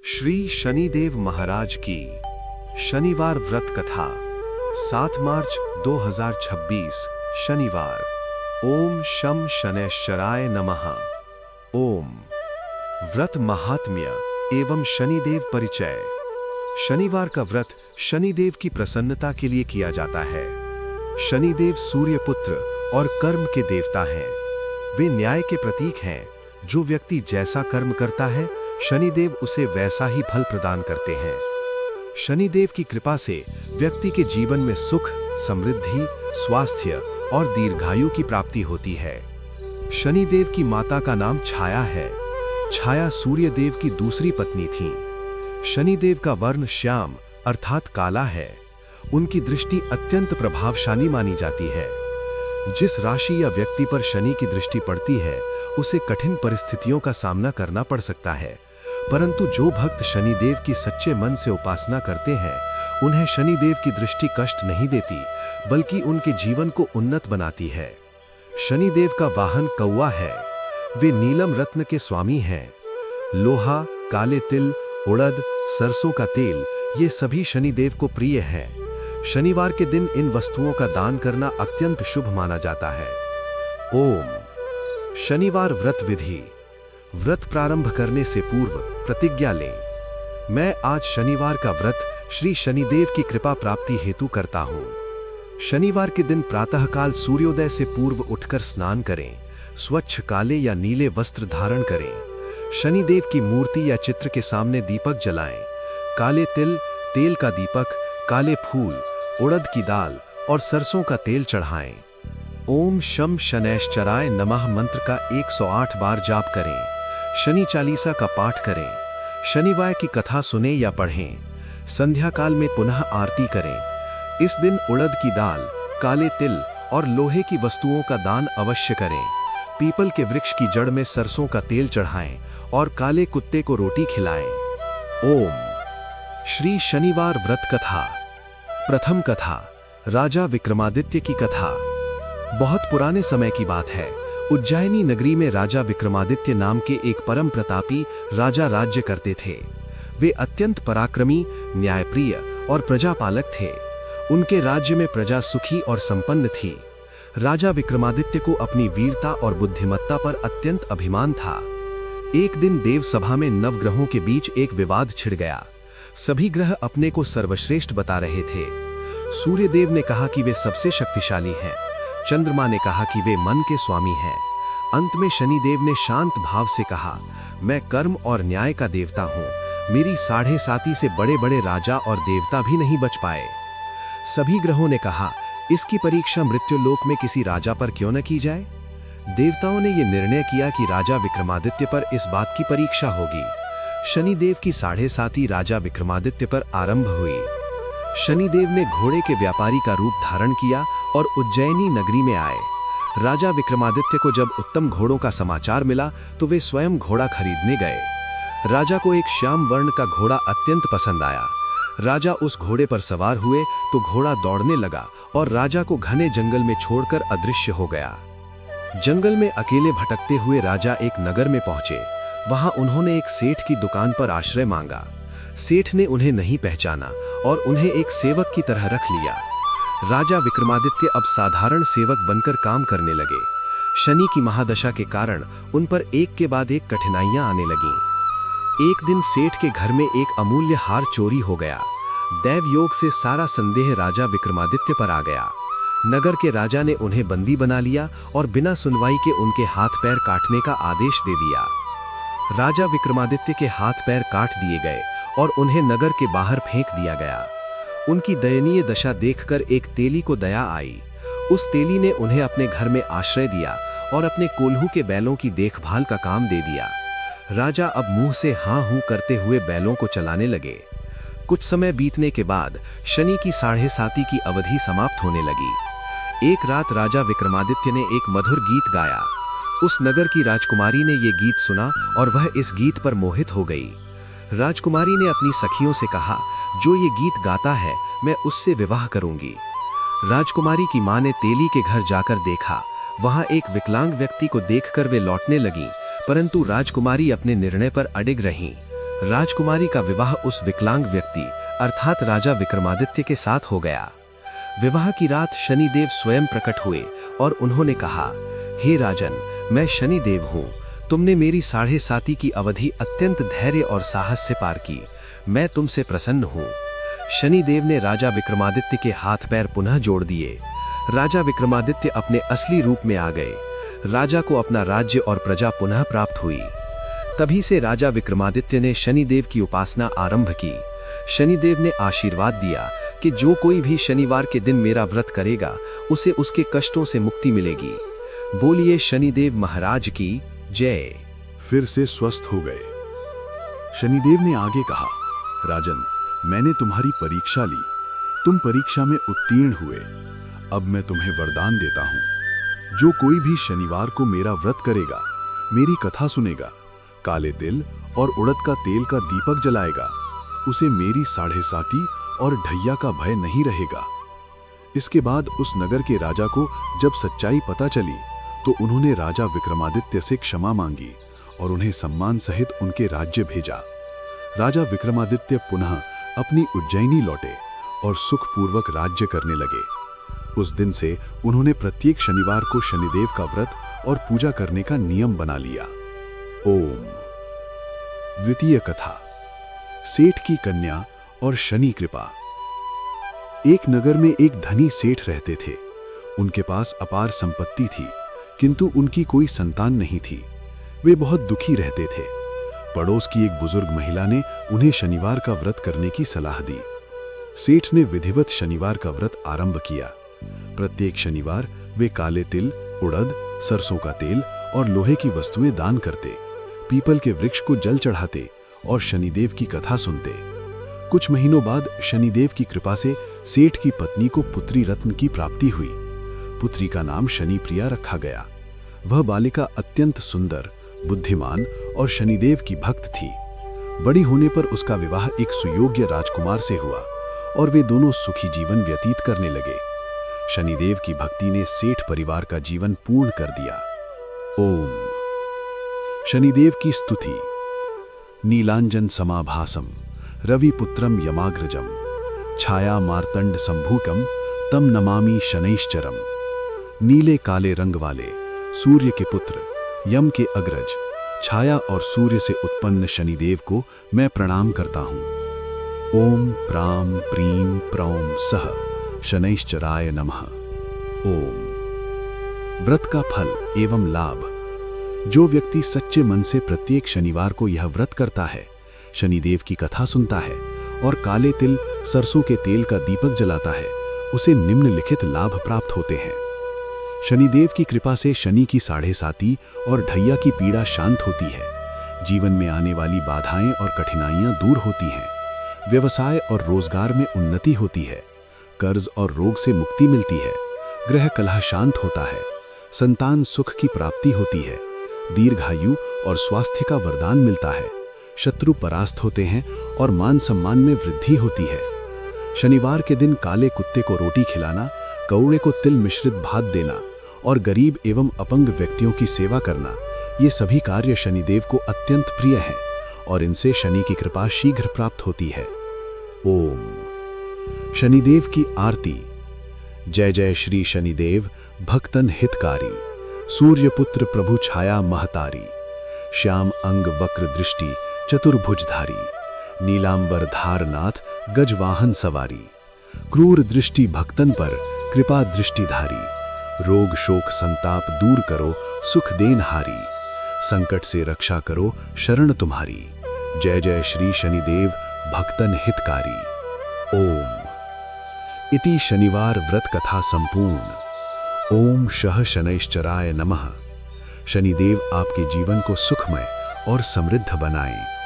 श्री शनिदेव महाराज की शनिवार व्रत कथा 7 मार्च 2026 शनिवार। ओम शम शनैश्चराय नमः। ओम व्रत महात्म्य एवं शनिदेव परिचय। शनिवार का व्रत शनिदेव की प्रसन्नता के लिए किया जाता है। शनिदेव सूर्यपुत्र और कर्म के देवता हैं। वे न्याय के प्रतीक हैं। जो व्यक्ति जैसा कर्म करता है शनिदेव उसे वैसा ही फल प्रदान करते हैं। शनिदेव की कृपा से व्यक्ति के जीवन में सुख, समृद्धि, स्वास्थ्य और दीर्घायु की प्राप्ति होती है। शनिदेव की माता का नाम छाया है। छाया सूर्यदेव की दूसरी पत्नी थी। शनिदेव का वर्ण श्याम अर्थात काला है। उनकी दृष्टि अत्यंत प्रभावशाली मानी जाती है। जिस राशि या व्यक्ति पर शनि की दृष्टि पड़ती है उसे कठिन परिस्थितियों का सामना करना पड़ सकता है, परंतु जो भक्त शनिदेव की सच्चे मन से उपासना करते हैं उन्हें शनिदेव की दृष्टि कष्ट नहीं देती, बल्कि उनके जीवन को उन्नत बनाती है। शनिदेव का वाहन कौवा है। वे नीलम रत्न के स्वामी हैं। लोहा, काले तिल, उड़द, सरसों का तेल ये सभी शनिदेव को प्रिय हैं। शनिवार के दिन इन वस्तुओं का दान करना अत्यंत शुभ माना जाता है। ओम शनिवार व्रत विधि। व्रत प्रारंभ करने से पूर्व प्रतिज्ञा लें। मैं आज शनिवार का व्रत श्री शनिदेव की कृपा प्राप्ति हेतु करता हूं। शनिवार के दिन प्रातःकाल सूर्योदय से पूर्व उठकर स्नान करें। स्वच्छ काले या नीले वस्त्र धारण करें। शनिदेव की मूर्ति या चित्र के सामने दीपक जलाएं। काले तिल, तेल का दीपक, काले फूल, उड़द की दाल और सरसों का तेल चढ़ाएं। ओम शम शनैश्चराय नमः मंत्र का 108 बार जाप करें। शनि चालीसा का पाठ करें। शनिवार की कथा सुने या पढ़ें। संध्या काल में पुनः आरती करें। इस दिन उड़द की दाल, काले तिल और लोहे की वस्तुओं का दान अवश्य करें। पीपल के वृक्ष की जड़ में सरसों का तेल चढ़ाएं और काले कुत्ते को रोटी खिलाएं। ओम श्री शनिवार व्रत कथा। प्रथम कथा राजा विक्रमादित्य की कथा। बहुत पुराने समय की बात है। उज्जैनी नगरी में राजा विक्रमादित्य नाम के एक परम प्रतापी राजा राज्य करते थे। वे अत्यंत पराक्रमी, न्यायप्रिय और प्रजापालक थे। उनके राज्य में प्रजा सुखी और संपन्न थी। राजा विक्रमादित्य को अपनी वीरता और बुद्धिमत्ता पर अत्यंत अभिमान था। एक दिन देव सभा में नवग्रहों के बीच एक विवाद छिड़ गया। सभी ग्रह अपने को सर्वश्रेष्ठ बता रहे थे। सूर्यदेव ने कहा कि वे सबसे शक्तिशाली हैं। चंद्रमा ने कहा कि वे मन के स्वामी हैं। अंत में शनिदेव ने शांत भाव से कहा, मैं कर्म और न्याय का देवता हूं। मेरी 7.5 से बड़े बड़े राजा और देवता भी नहीं बच पाए। सभी ग्रहों ने कहा, इसकी परीक्षा मृत्युलोक में किसी राजा पर क्यों न की जाए। देवताओं ने यह निर्णय किया कि राजा विक्रमादित्य पर इस बात की परीक्षा होगी। शनिदेव की 7.5 राजा विक्रमादित्य पर आरंभ हुई। शनिदेव ने घोड़े के व्यापारी का रूप धारण किया और उज्जैनी नगरी में आए। राजा विक्रमादित्य को जब उत्तम घोड़ों का समाचार मिला तो वे स्वयं घोड़ा खरीदने गए। राजा को एक श्याम वर्ण का घोड़ा अत्यंत पसंद आया। राजा उस घोड़े पर सवार हुए तो घोड़ा दौड़ने लगा और राजा को घने जंगल में छोड़कर अदृश्य हो गया। जंगल में अकेले भटकते हुए राजा एक नगर में पहुंचे। वहां उन्होंने एक सेठ की दुकान पर आश्रय मांगा। सेठ ने उन्हें नहीं पहचाना और उन्हें एक सेवक की तरह रख लिया। राजा विक्रमादित्य अब साधारण सेवक बनकर काम करने लगे। शनि की महादशा के कारण उन पर एक के बाद एक कठिनाइयां आने लगीं। एक दिन सेठ के घर में एक अमूल्य हार चोरी हो गया। दैव योग से सारा संदेह राजा विक्रमादित्य पर आ गया। नगर के राजा ने उन्हें बंदी बना लिया और बिना सुनवाई के उनके हाथ पैर काटने का आदेश दे दिया। राजा विक्रमादित्य के हाथ पैर काट दिए गए और उन्हें नगर के बाहर फेंक दिया गया। उनकी दयनीय दशा देखकर एक तेली को दया आई। उस तेली ने उन्हें अपने घर में आश्रय दिया और अपने कोल्हू के बैलों की देखभाल का काम दे दिया। राजा अब मुंह से हाँ हूं करते हुए बैलों को चलाने लगे। कुछ समय बीतने के बाद शनि की 7.5 की अवधि समाप्त होने लगी। एक रात राजा विक्रमादित्य ने एक मधुर गीत गाया। उस नगर की राजकुमारी ने ये गीत सुना और वह इस गीत पर मोहित हो गई। राजकुमारी ने अपनी सखियों से कहा, जो ये गीत गाता है मैं उससे विवाह करूंगी। राजकुमारी की मां ने तेली के घर जाकर देखा। वहां एक विकलांग व्यक्ति को देखकर वे लौटने लगी, परंतु राजकुमारी अपने निर्णय पर अडिग रहीं। राजकुमारी का विवाह उस विकलांग व्यक्ति अर्थात राजा विक्रमादित्य के साथ हो गया। विवाह की रात शनिदेव स्वयं प्रकट हुए और उन्होंने कहा, हे राजन, मैं शनिदेव हूँ। तुमने मेरी 7.5 की अवधि अत्यंत धैर्य और साहस से पार की। मैं तुमसे प्रसन्न हूँ। शनिदेव ने राजा विक्रमादित्य के हाथ पैर पुनः जोड़ दिए। राजा विक्रमादित्य अपने असली रूप में आ गए। राजा को अपना राज्य और प्रजा पुनः प्राप्त हुई। तभी से राजा विक्रमादित्य ने शनिदेव की उपासना आरंभ की। शनिदेव ने आशीर्वाद दिया कि जो कोई भी शनिवार के दिन मेरा व्रत करेगा उसे उसके कष्टों से मुक्ति मिलेगी। बोलिए शनिदेव महाराज की जय। फिर से स्वस्थ हो गए। शनिदेव ने आगे कहा, राजन, मैंने तुम्हारी परीक्षा ली। तुम परीक्षा में उत्तीर्ण हुए। अब मैं तुम्हें वरदान देता हूं। जो कोई भी शनिवार को मेरा व्रत करेगा, मेरी कथा सुनेगा, काले तिल और उड़द का तेल का दीपक जलाएगा, उसे मेरी 7.5 और ढैया का भय नहीं रहेगा। इसके बाद उस नगर के राजा को जब सच्चाई पता चली तो उन्होंने राजा विक्रमादित्य से क्षमा मांगी और उन्हें सम्मान सहित उनके राज्य भेजा। राजा विक्रमादित्य पुनः अपनी उज्जैनी लौटे और सुखपूर्वक राज्य करने लगे। उस दिन से उन्होंने प्रत्येक शनिवार को शनिदेव का व्रत और पूजा करने का नियम बना लिया। ओम। द्वितीय कथा, सेठ की कन्या और शनि कृपा। एक नगर में एक धनी सेठ रहते थे। उनके पास अपार संपत्ति थी, किंतु उनकी कोई संतान नहीं थी। वे बहुत दुखी रहते थे। पड़ोस की एक बुजुर्ग महिला ने उन्हें शनिवार का व्रत करने की सलाह दी। सेठ ने विधिवत शनिवार का व्रत आरंभ किया। प्रत्येक शनिवार वे काले तिल, उड़द, सरसों का तेल और लोहे की वस्तुएं दान करते, पीपल के वृक्ष को जल चढ़ाते और शनिदेव की कथा सुनते। कुछ महीनों बाद शनिदेव की कृपा से सेठ की पत्नी को पुत्री रत्न की प्राप्ति हुई। पुत्री का नाम शनिप्रिया रखा गया। वह बालिका अत्यंत सुंदर, बुद्धिमान और शनिदेव की भक्त थी। बड़ी होने पर उसका विवाह एक सुयोग्य राजकुमार से हुआ और वे दोनों सुखी जीवन व्यतीत करने लगे। शनिदेव की भक्ति ने सेठ परिवार का जीवन पूर्ण कर दिया। ओम। शनिदेव की स्तुति। नीलांजन समाभासम रविपुत्रम यमाग्रजम छाया मार्तंड संभूकम तम नमामि शनैश्चरम। नीले काले रंग वाले सूर्य के पुत्र, यम के अग्रज, छाया और सूर्य से उत्पन्न शनिदेव को मैं प्रणाम करता हूं। ओम प्राम प्रीम प्रौम सह शनैश्चराय नमः। ओम। व्रत का फल एवं लाभ। जो व्यक्ति सच्चे मन से प्रत्येक शनिवार को यह व्रत करता है, शनिदेव की कथा सुनता है और काले तिल, सरसों के तेल का दीपक जलाता है, उसे निम्नलिखित लाभ प्राप्त होते हैं। शनिदेव की कृपा से शनि की 7.5 और ढैया की पीड़ा शांत होती है। जीवन में आने वाली बाधाएं और कठिनाइयां दूर होती हैं। व्यवसाय और रोजगार में उन्नति होती है। कर्ज और रोग से मुक्ति मिलती है। ग्रह कलह शांत होता है। संतान सुख की प्राप्ति होती है। दीर्घायु और स्वास्थ्य का वरदान मिलता है। शत्रु परास्त होते हैं और मान सम्मान में वृद्धि होती है। शनिवार के दिन काले कुत्ते को रोटी खिलाना, कौड़े को तिल मिश्रित भात देना और गरीब एवं अपंग व्यक्तियों की सेवा करना, ये सभी कार्य शनिदेव को अत्यंत प्रिय हैं और इनसे शनि की कृपा शीघ्र प्राप्त होती है। ओम। शनिदेव की आरती। जय जय श्री शनिदेव, भक्तन हितकारी, सूर्यपुत्र प्रभु छाया महतारी, श्याम अंग वक्र दृष्टि चतुर्भुजधारी, नीलांबर धारनाथ गजवाहन सवारी, क्रूर दृष्टि भक्तन पर कृपा दृष्टिधारी, रोग शोक संताप दूर करो सुख देनहारी, संकट से रक्षा करो शरण तुम्हारी। जय जय श्री शनिदेव, भक्तन हितकारी। ओम। इति शनिवार व्रत कथा संपूर्ण। ओम शः शनैश्चराय नमः। शनिदेव आपके जीवन को सुखमय और समृद्ध बनाएं।